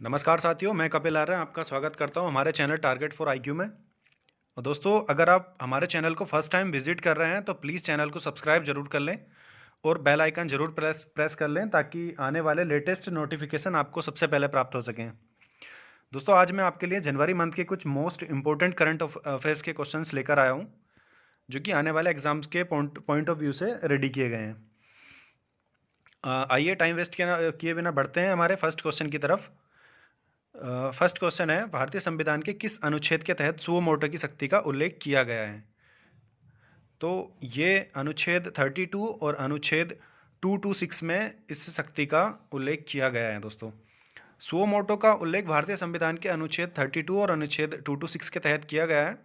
नमस्कार साथियों, मैं कपिल आर्य आपका स्वागत करता हूं हमारे चैनल टारगेट फॉर आईक्यू में। और दोस्तों, अगर आप हमारे चैनल को फर्स्ट टाइम विजिट कर रहे हैं तो प्लीज़ चैनल को सब्सक्राइब जरूर कर लें और बेल आइकन जरूर प्रेस प्रेस कर लें ताकि आने वाले लेटेस्ट नोटिफिकेशन आपको सबसे पहले प्राप्त हो सकें। दोस्तों, आज मैं आपके लिए जनवरी मंथ के कुछ मोस्ट इंपॉर्टेंट करंट अफेयर्स के क्वेश्चंस लेकर आया हूं, जो कि आने वाले एग्जाम्स के पॉइंट ऑफ व्यू से रेडी किए गए हैं। आइए टाइम वेस्ट किए बिना बढ़ते हैं हमारे फर्स्ट क्वेश्चन की तरफ। फर्स्ट क्वेश्चन है, भारतीय संविधान के किस अनुच्छेद के तहत सुओ मोटो की शक्ति का उल्लेख किया गया है? तो ये अनुच्छेद 32 और अनुच्छेद 226 में इस शक्ति का उल्लेख किया गया है। दोस्तों, सुओ मोटो का उल्लेख भारतीय संविधान के अनुच्छेद 32 और अनुच्छेद 226 के तहत किया गया है।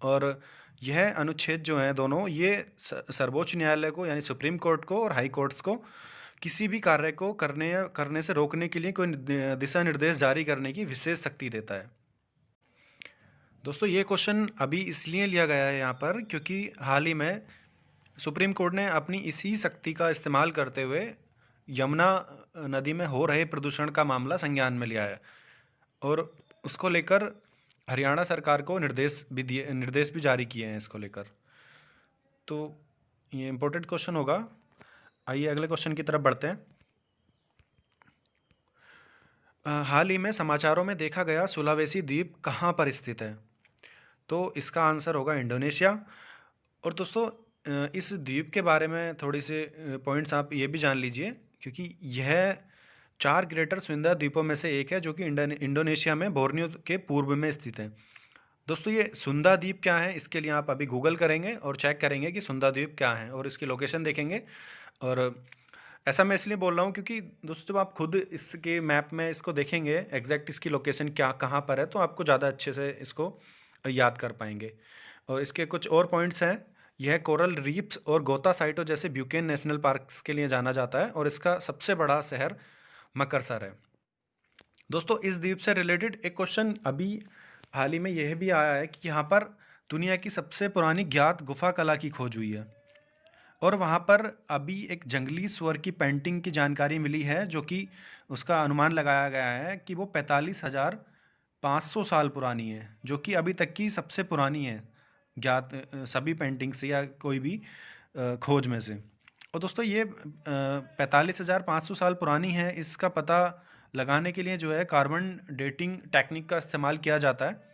और यह अनुच्छेद जो है दोनों, ये सर्वोच्च न्यायालय को यानी सुप्रीम कोर्ट को और हाई कोर्ट्स को किसी भी कार्य को करने से रोकने के लिए कोई दिशा निर्देश जारी करने की विशेष शक्ति देता है। दोस्तों, ये क्वेश्चन अभी इसलिए लिया गया है यहाँ पर क्योंकि हाल ही में सुप्रीम कोर्ट ने अपनी इसी शक्ति का इस्तेमाल करते हुए यमुना नदी में हो रहे प्रदूषण का मामला संज्ञान में लिया है और उसको लेकर हरियाणा सरकार को निर्देश भी जारी किए हैं इसको लेकर। तो ये इम्पोर्टेंट क्वेश्चन होगा। आइए अगले क्वेश्चन की तरफ बढ़ते हैं। हाल ही में समाचारों में देखा गया सुलावेसी द्वीप कहाँ पर स्थित है? तो इसका आंसर होगा इंडोनेशिया। और दोस्तों, इस द्वीप के बारे में थोड़ी से पॉइंट्स आप ये भी जान लीजिए क्योंकि यह 4 ग्रेटर सुंदर द्वीपों में से एक है जो कि इंडोनेशिया में बोर्नियो के पूर्व में स्थित है। दोस्तों, ये सुंदर द्वीप क्या है, इसके लिए आप अभी गूगल करेंगे और चेक करेंगे कि सुंदर द्वीप क्या है और इसकी लोकेशन देखेंगे। और ऐसा मैं इसलिए बोल रहा हूँ क्योंकि दोस्तों, जब आप खुद इसके मैप में इसको देखेंगे एग्जैक्ट इसकी लोकेशन क्या कहाँ पर है, तो आपको ज़्यादा अच्छे से इसको याद कर पाएंगे। और इसके कुछ और पॉइंट्स हैं। यह कोरल रीफ्स और गोता साइटो जैसे ब्यूकेन नेशनल पार्क्स के लिए जाना जाता है और इसका सबसे बड़ा शहर मकरसर है। दोस्तों, इस द्वीप से रिलेटेड एक क्वेश्चन अभी हाल ही में यह भी आया है कि यहाँ पर दुनिया की सबसे पुरानी ज्ञात गुफा कला की खोज हुई है और वहाँ पर अभी एक जंगली सुअर की पेंटिंग की जानकारी मिली है, जो कि उसका अनुमान लगाया गया है कि वो 45,500 साल पुरानी है, जो कि अभी तक की सबसे पुरानी है ज्ञात सभी पेंटिंग से या कोई भी खोज में से। और दोस्तों, ये 45,500 साल पुरानी है, इसका पता लगाने के लिए जो है कार्बन डेटिंग टेक्निक का इस्तेमाल किया जाता है।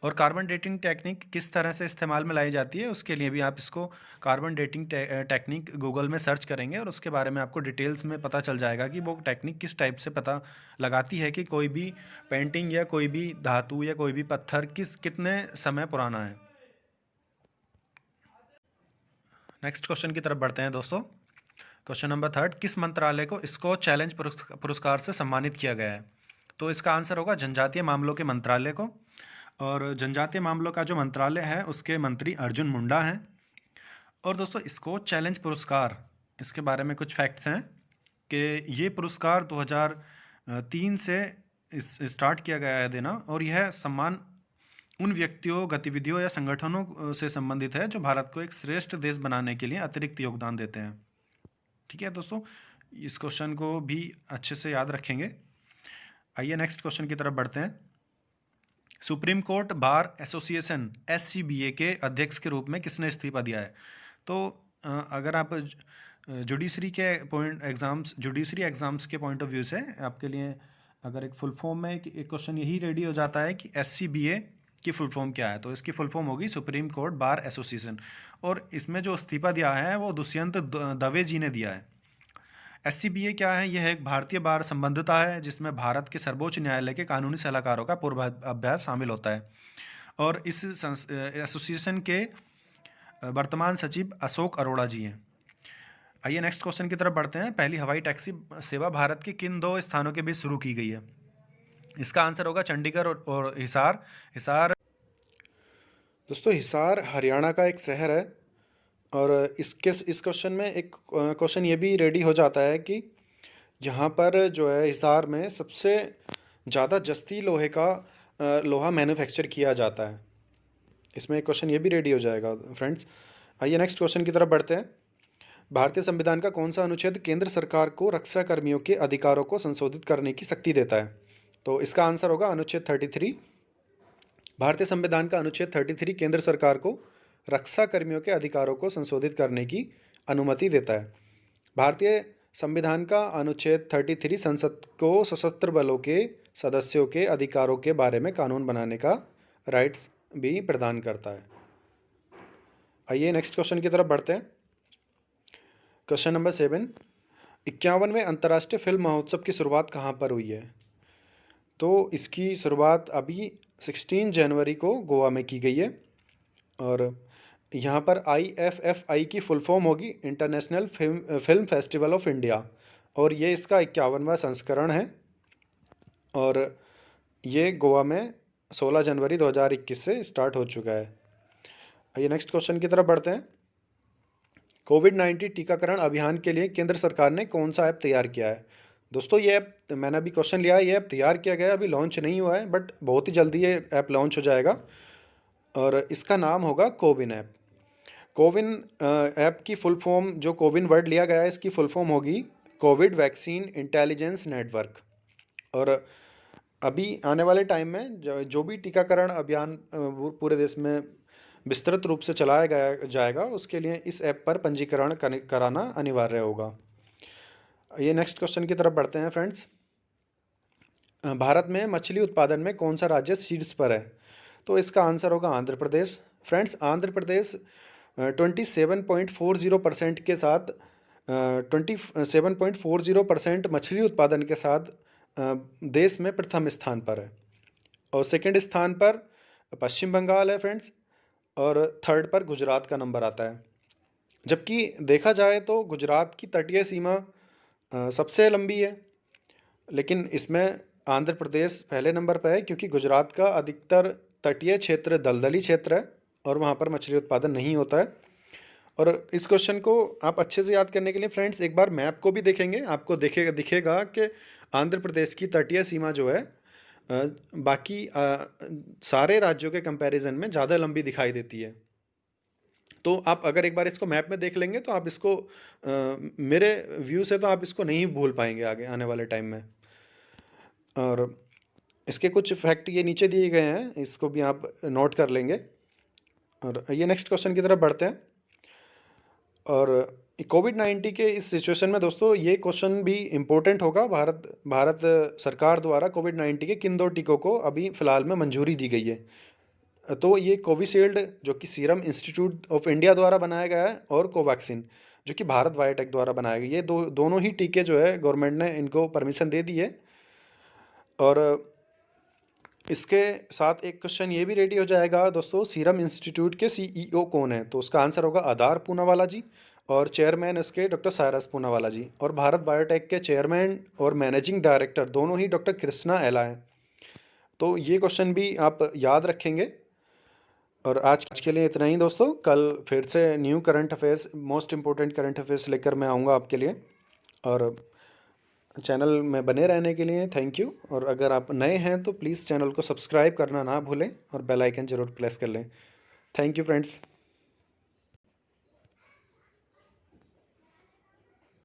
और कार्बन डेटिंग टेक्निक किस तरह से इस्तेमाल में लाई जाती है, उसके लिए भी आप इसको कार्बन डेटिंग टेक्निक गूगल में सर्च करेंगे और उसके बारे में आपको डिटेल्स में पता चल जाएगा कि वो टेक्निक किस टाइप से पता लगाती है कि कोई भी पेंटिंग या कोई भी धातु या कोई भी पत्थर कितने समय पुराना है। नेक्स्ट क्वेश्चन की तरफ बढ़ते हैं दोस्तों। क्वेश्चन नंबर 3, किस मंत्रालय को स्कॉच चैलेंज पुरस्कार से सम्मानित किया गया है? तो इसका आंसर होगा जनजातीय मामलों के मंत्रालय को। और जनजातीय मामलों का जो मंत्रालय है उसके मंत्री अर्जुन मुंडा हैं। और दोस्तों, स्कॉच चैलेंज पुरस्कार, इसके बारे में कुछ फैक्ट्स हैं कि ये पुरस्कार 2003 से स्टार्ट किया गया है देना और यह सम्मान उन व्यक्तियों, गतिविधियों या संगठनों से संबंधित है जो भारत को एक श्रेष्ठ देश बनाने के लिए अतिरिक्त योगदान देते हैं। ठीक है दोस्तों, इस क्वेश्चन को भी अच्छे से याद रखेंगे। आइए नेक्स्ट क्वेश्चन की तरफ बढ़ते हैं। Supreme court bar association SCBA के अध्यक्ष के रूप में किसने इस्तीफा दिया है? तो अगर आप जुडिशरी एग्ज़ाम्स के पॉइंट ऑफ व्यू से आपके लिए अगर एक फुल फॉर्म में एक क्वेश्चन यही रेडी हो जाता है कि SCBA की फुल फॉर्म क्या है, तो इसकी फुल फॉर्म होगी सुप्रीम कोर्ट बार एसोसिएशन। और इसमें जो इस्तीफा दिया है वो दुष्यंत दवे जी ने दिया है। SCBA क्या है? यह एक भारतीय बार संबंधता है जिसमें भारत के सर्वोच्च न्यायालय के कानूनी सलाहकारों का पूर्वाभ्यास शामिल होता है। और इस एसोसिएशन के वर्तमान सचिव अशोक अरोड़ा जी हैं। आइए नेक्स्ट क्वेश्चन की तरफ बढ़ते हैं। पहली हवाई टैक्सी सेवा भारत के किन 2 स्थानों के बीच शुरू की गई है? इसका आंसर होगा चंडीगढ़ और हिसार। दोस्तों, हिसार हरियाणा का एक शहर है। और इस क्वेश्चन में एक क्वेश्चन ये भी रेडी हो जाता है कि यहाँ पर जो है हिसार में सबसे ज़्यादा जस्ती लोहे का लोहा मैन्युफैक्चर किया जाता है। इसमें एक क्वेश्चन ये भी रेडी हो जाएगा फ्रेंड्स। आइए नेक्स्ट क्वेश्चन की तरफ बढ़ते हैं। भारतीय संविधान का कौन सा अनुच्छेद केंद्र सरकार को रक्षा कर्मियों के अधिकारों को संशोधित करने की शक्ति देता है? तो इसका आंसर होगा अनुच्छेद 33। भारतीय संविधान का अनुच्छेद 33 केंद्र सरकार को रक्षा कर्मियों के अधिकारों को संशोधित करने की अनुमति देता है। भारतीय संविधान का अनुच्छेद 33 संसद को सशस्त्र बलों के सदस्यों के अधिकारों के बारे में कानून बनाने का राइट्स भी प्रदान करता है। आइए नेक्स्ट क्वेश्चन की तरफ बढ़ते हैं। क्वेश्चन नंबर 7, 51वें अंतर्राष्ट्रीय फिल्म महोत्सव की शुरुआत कहाँ पर हुई है? तो इसकी शुरुआत अभी 16 जनवरी को गोवा में की गई है और यहाँ पर IFFI की फुल फॉर्म होगी international film festival of India और ये इसका 51वां संस्करण है और ये गोवा में 16 जनवरी 2021 से स्टार्ट हो चुका है। आइए नेक्स्ट क्वेश्चन की तरफ बढ़ते हैं। कोविड-19 टीकाकरण अभियान के लिए केंद्र सरकार ने कौन सा ऐप तैयार किया है? दोस्तों ये ऐप मैंने अभी क्वेश्चन लिया है, ये ऐप तैयार किया गया है, अभी लॉन्च नहीं हुआ है बट बहुत ही जल्दी ये ऐप लॉन्च हो जाएगा और इसका नाम होगा कोविन ऐप। कोविन ऐप की फुल फॉर्म, जो कोविन वर्ड लिया गया है, इसकी फुल फॉर्म होगी कोविड वैक्सीन इंटेलिजेंस नेटवर्क। और अभी आने वाले टाइम में जो भी टीकाकरण अभियान पूरे देश में विस्तृत रूप से चलाया जाएगा उसके लिए इस ऐप पर पंजीकरण कराना अनिवार्य होगा। ये नेक्स्ट क्वेश्चन की तरफ बढ़ते हैं फ्रेंड्स। भारत में मछली उत्पादन में कौन सा राज्य शीर्ष पर है? तो इसका आंसर होगा आंध्र प्रदेश। फ्रेंड्स आंध्र प्रदेश 27.40% के साथ 27.40% मछली उत्पादन के साथ देश में प्रथम स्थान पर है और सेकंड स्थान पर पश्चिम बंगाल है फ्रेंड्स और थर्ड पर गुजरात का नंबर आता है। जबकि देखा जाए तो गुजरात की तटीय सीमा सबसे लंबी है, लेकिन इसमें आंध्र प्रदेश पहले नंबर पर है क्योंकि गुजरात का अधिकतर तटीय क्षेत्र दलदली क्षेत्र है और वहाँ पर मछली उत्पादन नहीं होता है। और इस क्वेश्चन को आप अच्छे से याद करने के लिए फ्रेंड्स एक बार मैप को भी देखेंगे, आपको दिखेगा कि आंध्र प्रदेश की तटीय सीमा जो है बाकी सारे राज्यों के कंपैरिजन में ज़्यादा लंबी दिखाई देती है। तो आप अगर एक बार इसको मैप में देख लेंगे तो आप इसको मेरे व्यू से तो आप इसको नहीं भूल पाएंगे आगे आने वाले टाइम में। और इसके कुछ फैक्ट ये नीचे दिए गए हैं, इसको भी आप नोट कर लेंगे। और ये नेक्स्ट क्वेश्चन की तरफ बढ़ते हैं। और कोविड-19 के इस सिचुएशन में दोस्तों ये क्वेश्चन भी इम्पोर्टेंट होगा। भारत सरकार द्वारा कोविड-19 के किन 2 टीकों को अभी फ़िलहाल में मंजूरी दी गई है? तो ये कोविशील्ड जो कि सीरम इंस्टीट्यूट ऑफ इंडिया द्वारा बनाया गया है और कोवैक्सीन जो कि भारत बायोटेक द्वारा बनाया गया, ये दोनों ही टीके जो है गवर्नमेंट ने इनको परमिशन दे दी है। और इसके साथ एक क्वेश्चन ये भी रेडी हो जाएगा दोस्तों, सीरम इंस्टीट्यूट के CEO कौन है? तो उसका आंसर होगा आधार पूनावाला जी और चेयरमैन इसके डॉक्टर सायरस पूनावाला जी। और भारत बायोटेक के चेयरमैन और मैनेजिंग डायरेक्टर दोनों ही डॉक्टर कृष्णा एला हैं। तो ये क्वेश्चन भी आप याद रखेंगे। और आज के लिए इतना ही दोस्तों, कल फिर से new current affairs, most important current affairs लेकर मैं आऊँगा आपके लिए। और चैनल में बने रहने के लिए थैंक यू। और अगर आप नए हैं तो प्लीज़ चैनल को सब्सक्राइब करना ना भूलें और बेल आइकन ज़रूर प्रेस कर लें। Thank you friends.